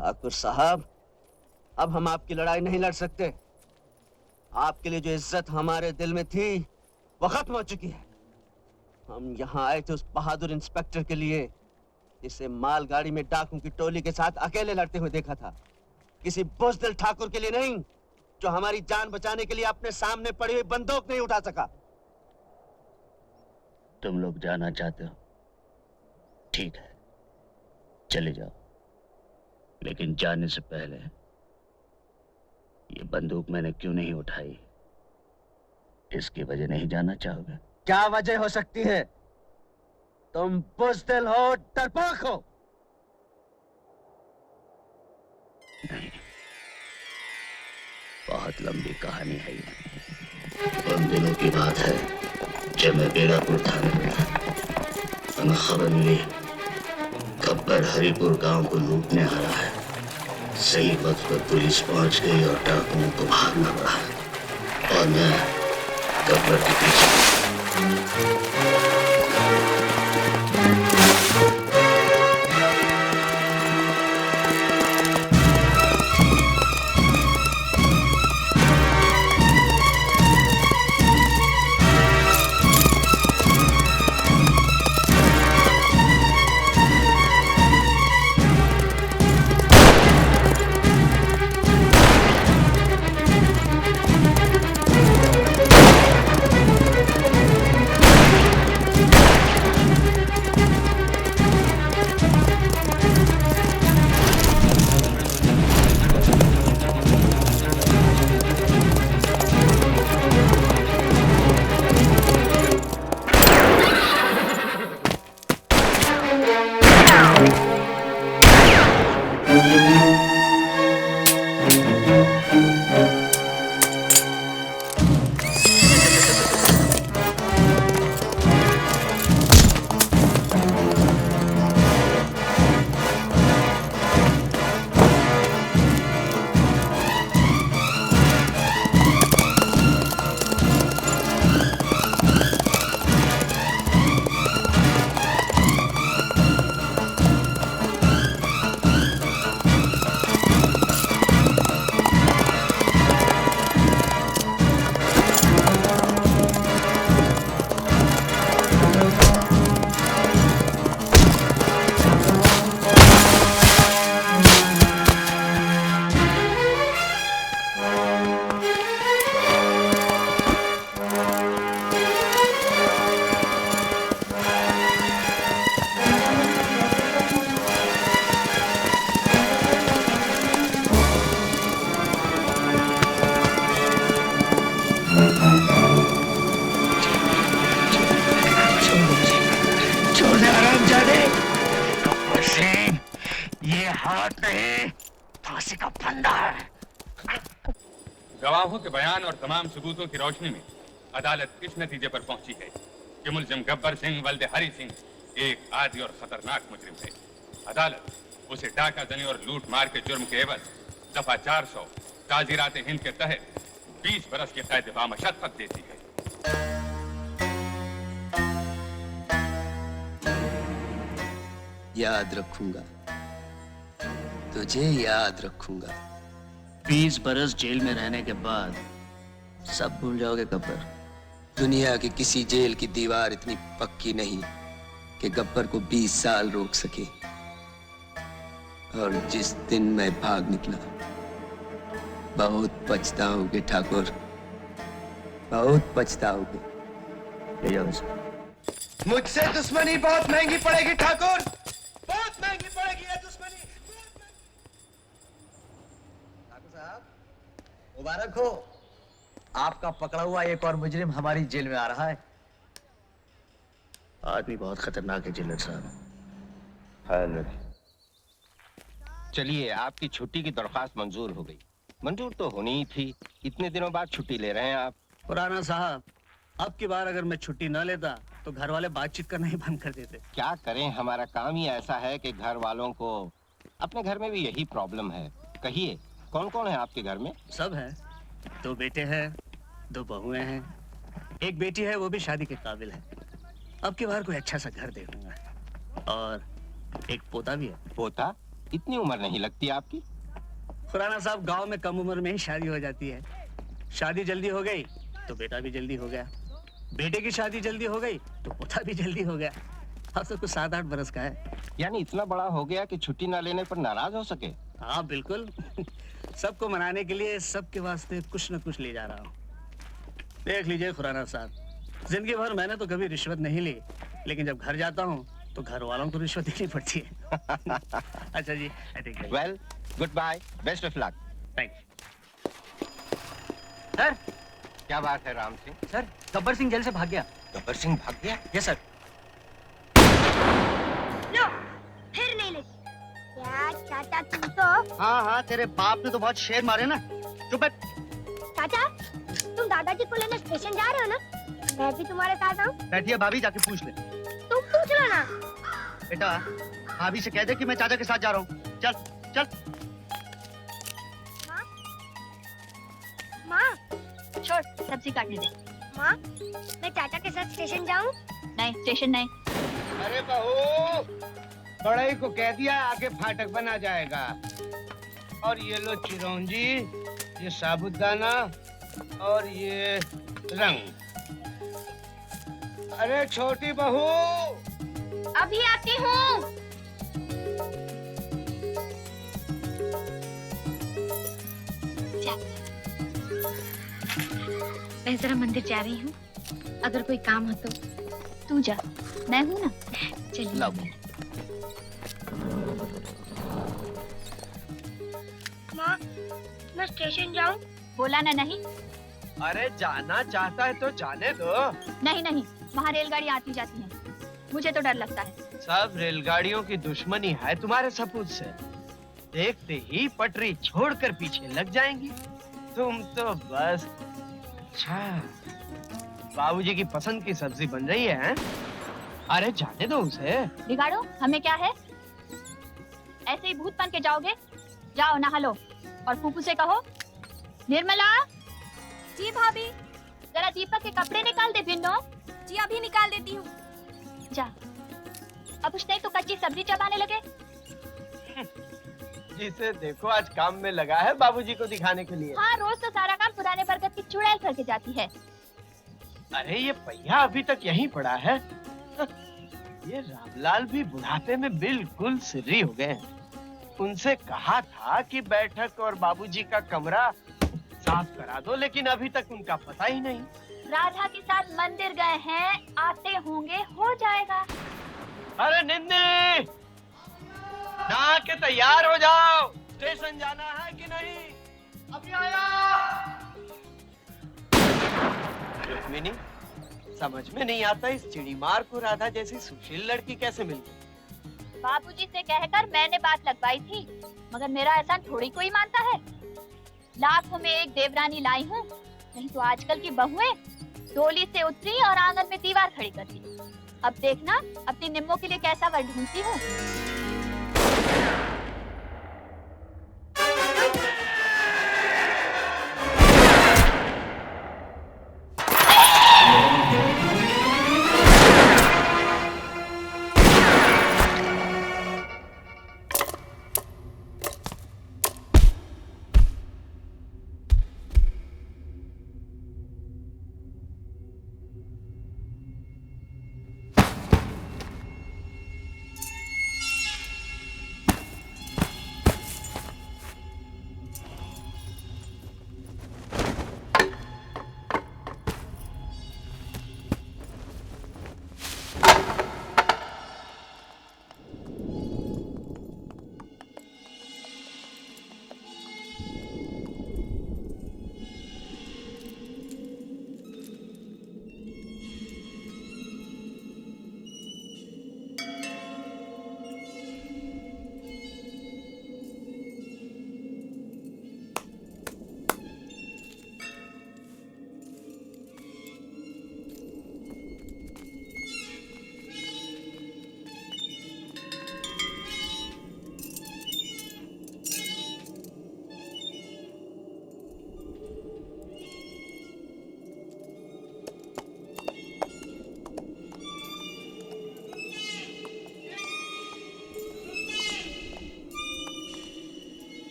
ठाकुर साहब, अब हम आपकी लड़ाई नहीं लड़ सकते। आपके लिए जो इज्जत हमारे दिल में थी वो खत्म हो चुकी है। हम यहाँ आए थे उस बहादुर इंस्पेक्टर के लिए जिसे मालगाड़ी में डाकुओं की टोली के साथ अकेले लड़ते हुए देखा था। किसी बुज़दिल ठाकुर के लिए नहीं जो हमारी जान बचाने के लिए अपने सामने पड़ी हुई बंदूक नहीं उठा सका। तुम लोग जाना चाहते हो, ठीक है, चले जाओ, लेकिन जाने से पहले ये बंदूक मैंने क्यों नहीं उठाई, इसकी वजह नहीं जानना चाहोगे? क्या वजह हो सकती है? तुम बुज़दिल हो, डरपोक हो। नहीं, बहुत लंबी कहानी है ये। उन दिनों की बात है जब मैं बेलापुर थाने में था। हमें खबर मिली गब्बर हरिपुर गांव को लूटने आ रहा है। सही वक्त पर पुलिस पहुंच गई और डाकुओं को भागना पड़ा और मैं गब्बर के पीछे। गवाहों के बयान और तमाम सबूतों की रोशनी में अदालत इस नतीजे पर पहुंची है कि मुलजिम गब्बर सिंह वल्द हरि सिंह एक आदी और खतरनाक मुजरिम है। अदालत उसे डाका जनी और लूट मार के जुर्म के एवज दफा 400 ताजीरात हिंद के तहत 20 बरस की कैद बामशक्कत देती है। याद रखूंगा, तुझे याद रखूंगा। 20 बरस जेल में रहने के बाद सब भूल जाओगे गब्बर? दुनिया की किसी जेल की दीवार इतनी पक्की नहीं कि गब्बर को 20 साल रोक सके। और जिस दिन मैं भाग निकला, बहुत पछताओगे ठाकुर, बहुत पछताओगे। ले जाओ इसे। मुझसे दुश्मनी बहुत महंगी पड़ेगी ठाकुर, बहुत महंगी पड़ेगी ये दुश्मनी। ठाकुर साहब मुबारक हो, आपका पकड़ा हुआ एक और मुजरिम हमारी जेल में आ रहा है। आदमी बहुत खतरनाक है जिलर साहब। ख्याल रखिए। चलिए, आपकी छुट्टी की दरख्वास्त मंजूर हो गई। मंजूर तो होनी ही थी, इतने दिनों बाद छुट्टी ले रहे हैं आप। पुराना साहब, अब की बार अगर मैं छुट्टी न लेता तो घर वाले बातचीत करना ही बंद कर देते। क्या करें, हमारा काम ही ऐसा है कि घर वालों को, अपने घर में भी यही प्रॉब्लम है। कहिए, कौन कौन है आपके घर में? सब है, 2 बेटे हैं, 2 बहुएं हैं, एक बेटी है, वो भी शादी के काबिल है। अब की बार कोई अच्छा सा घर देखूंगा और एक पोता भी है। पोता? इतनी उम्र नहीं लगती आपकी। खुराना साहब, गांव में कम उम्र में ही शादी हो जाती है। शादी जल्दी हो गई तो बेटा भी जल्दी हो गया, बेटे की शादी जल्दी हो गई तो पोता भी जल्दी हो गया। अब तो कुछ 7-8 बरस का है। यानी इतना बड़ा हो गया कि छुट्टी ना लेने पर नाराज हो सके। हाँ बिल्कुल। सबको मनाने के लिए सबके वास्ते कुछ न कुछ ले जा रहा हूँ। देख लीजिए खुराना साहब, जिंदगी भर मैंने तो कभी रिश्वत नहीं ली, लेकिन जब घर जाता हूँ तो घर वालों को रिश्वत देनी पड़ती है। अच्छा जी, well, good bye, best of luck. Thank sir, क्या बात है राम सिंह? सर, गब्बर सिंह जेल से भाग गया। गब्बर सिंह भाग गया? Yes sir. लो, फिर नहीं ले। क्या चाचा, तुम तो? हाँ, तेरे बाप ने तो बहुत शेर मारे ना। चुप है। चाचा, तुम दादाजी को लेने स्टेशन जा रहे हो ना? मैं भी तुम्हारे साथ आऊँ? बैठिए, भाभी जाके पूछ ले। तुम पूछ लो ना। बेटा, भाभी से कह दे कि मैं चाचा के साथ जा रहा हूँ। चल चल। माँ, छोड़, सब्जी काटने दे। माँ, मैं चाचा के साथ स्टेशन जाऊँ? नहीं, स्टेशन नहीं। अरे बहू, बड़ाई को कह दिया आगे फाटक बना जाएगा। और ये लो चिरौंजी, ये साबुदाना और ये रंग। अरे छोटी बहू, अभी आती हूँ। मैं जरा मंदिर जा रही हूँ, अगर कोई काम हो तो तू जा, मैं हूँ ना। चलिए। माँ, मैं स्टेशन जाऊँ? बोला ना नहीं। अरे जाना चाहता है तो जाने दो। नहीं नहीं, वहाँ रेलगाड़ी आती जाती है, मुझे तो डर लगता है। सब रेलगाड़ियों की दुश्मनी है तुम्हारे सपूत से। देखते ही पटरी छोड़कर पीछे लग जाएंगी। तुम तो बस। अच्छा, बाबूजी की पसंद की सब्जी बन रही है? अरे जाने दो उसे। बिगाड़ो, हमें क्या है? ऐसे ही भूत बन के जाओगे? जाओ नहा लो और फूफू से कहो, निर्मला। जी भाभी। जरा दीपक के कपड़े निकाल दे भिन्नो। जी अभी निकाल देती हूँ। जा। अब उसने तो कच्ची सब्जी चबाने लगे। जिसे देखो आज काम में लगा है बाबूजी को दिखाने के लिए। हाँ, रोज तो सारा काम पुराने बरगद की चुड़ैल करके जाती है। अरे ये पहिया अभी तक यहीं पड़ा है। ये रामलाल भी बुढ़ापे में बिल्कुल सिर्री हो गए हैं। उनसे कहा था कि बैठक और बाबूजी का कमरा साफ करा दो, लेकिन अभी तक उनका पता ही नहीं। राधा के साथ मंदिर गए हैं, आते होंगे, हो जाएगा। अरे निन्नी, नहा के तैयार हो जाओ, स्टेशन जाना है कि नहीं? अभी आया। रुक्मिनी, समझ में नहीं आता इस चिड़ीमार को राधा जैसी सुशील लड़की कैसे मिल गई। बाबूजी से कहकर मैंने बात लगवाई थी, मगर मेरा एहसान थोड़ी कोई मानता है। लाखों में एक देवरानी लाई हूँ, नहीं तो आजकल की बहुएं डोली से उतरी और आंगन में दीवार खड़ी कर दी। अब देखना अपनी निम्मों के लिए कैसा वर ढूंढती हूँ।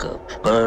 गब्बर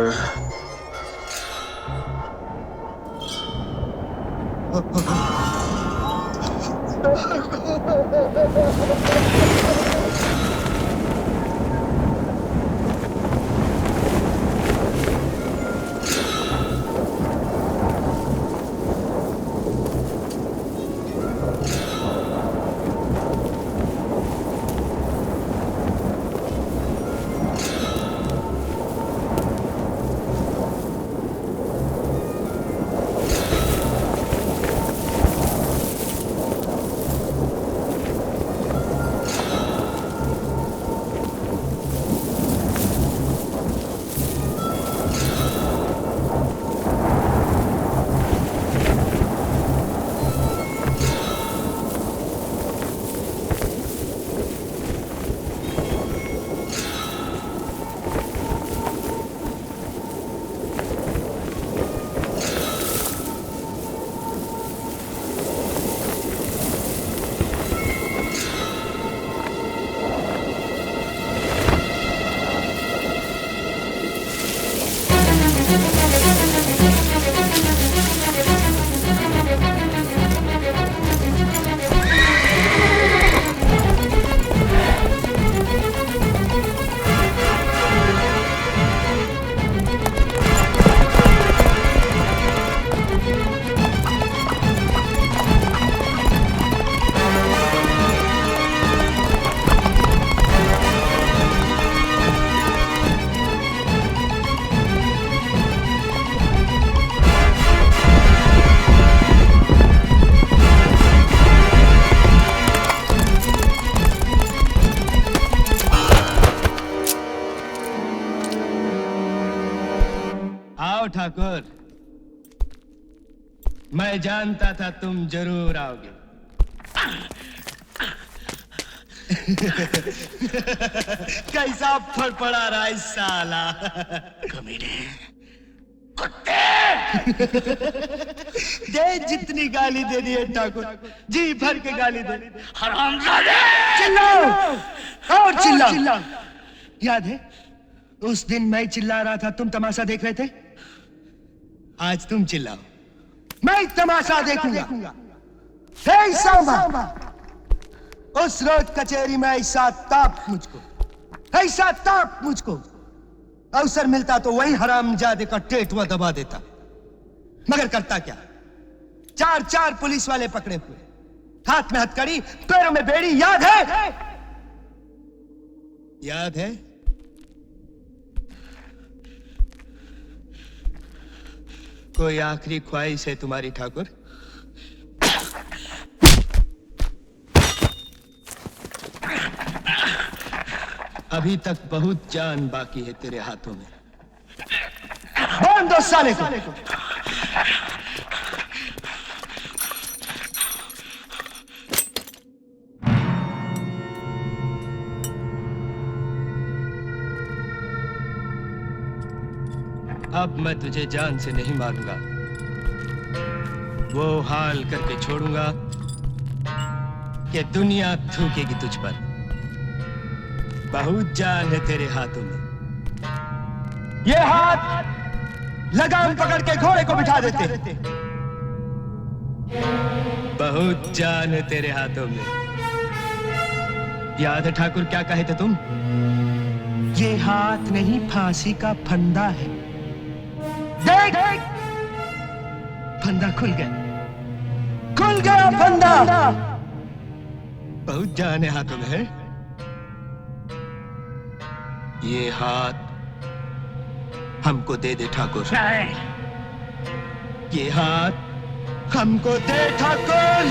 आओ ठाकुर, मैं जानता था तुम जरूर आओगे। कैसा फड़फड़ा रहा है साला। कमीने, दे जितनी गाली दे दी है ठाकुर, जी भर के गाली दे। हरामजादे! चिल्लाओ और चिल्लाओ। याद है उस दिन मैं चिल्ला रहा था, तुम तमाशा देख रहे थे। आज तुम चिल्लाओ, मैं तमाशा देखूंगा। हे सांबा, उस रोज कचहरी में ऐसा ताप मुझको अवसर मिलता तो वही हरामजादे का टेटवा दबा देता, मगर करता क्या? चार पुलिस वाले पकड़े हुए, हाथ में हथकड़ी, पैरों में बेड़ी। याद है? याद है? कोई आखिरी ख्वाहिश है तुम्हारी ठाकुर? अभी तक बहुत जान बाकी है तेरे हाथों में। बांध दो साले को। अब मैं तुझे जान से नहीं मारूंगा, वो हाल करके छोड़ूंगा कि दुनिया थूकेगी तुझ पर। बहुत जान है तेरे हाथों में। ये हाथ लगाम पकड़ के घोड़े को बिठा देते। बहुत जान है तेरे हाथों में। याद है ठाकुर क्या कहे थे तुम? ये हाथ नहीं, फांसी का फंदा है। देख, फंदा खुल गया फंदा। बहुत जान है हाथों में है। ये हाथ हमको दे दे ठाकुर। ये हाथ हमको दे ठाकुर।